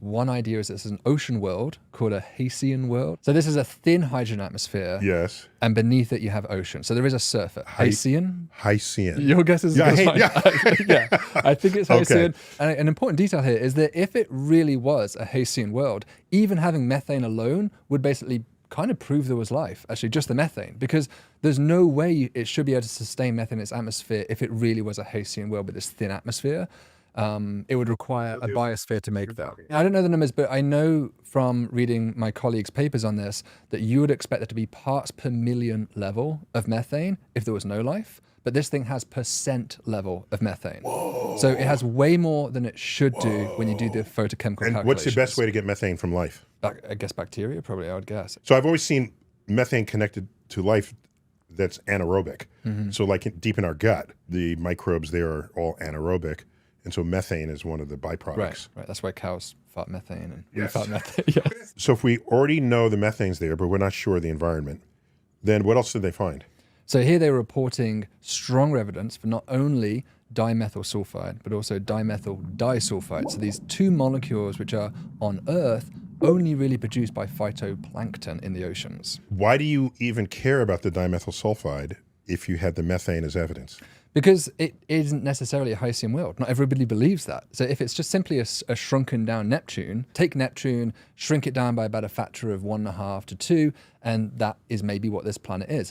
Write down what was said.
one idea is this is an ocean world called a Hycean world. So this is a thin hydrogen atmosphere. Yes. And beneath it, you have ocean. So there is a surface. Hycean? Hycean. Your guess is mine. Yeah. I think it's Hycean. Okay. And an important detail here is that if it really was a Hycean world, even having methane alone would basically kind of prove there was life, actually, just the methane, because there's no way it should be able to sustain methane in its atmosphere if it really was a Hycean world with this thin atmosphere. It would require a biosphere to make that. I don't know the numbers, but I know from reading my colleagues' papers on this that you would expect there to be parts per million level of methane if there was no life. But this thing has percent level of methane. Whoa. So it has way more than it should do when you do the photochemical calculations. And what's the best way to get methane from life? I guess bacteria, probably, I would guess. So I've always seen methane connected to life that's anaerobic. So like deep in our gut, the microbes there are all anaerobic. And so methane is one of the byproducts. Right. That's why cows fart methane and we fart methane. Yes. So if we already know the methane's there, but we're not sure of the environment, then what else did they find? So here they were reporting stronger evidence for not only dimethyl sulfide, but also dimethyl disulfide. So these two molecules which are on Earth only really produced by phytoplankton in the oceans. Why do you even care about the dimethyl sulfide if you had the methane as evidence? Because it isn't necessarily a Hycean world. Not everybody believes that. So if it's just simply a shrunken down Neptune, take Neptune, shrink it down by about a factor of 1.5 to 2, and that is maybe what this planet is.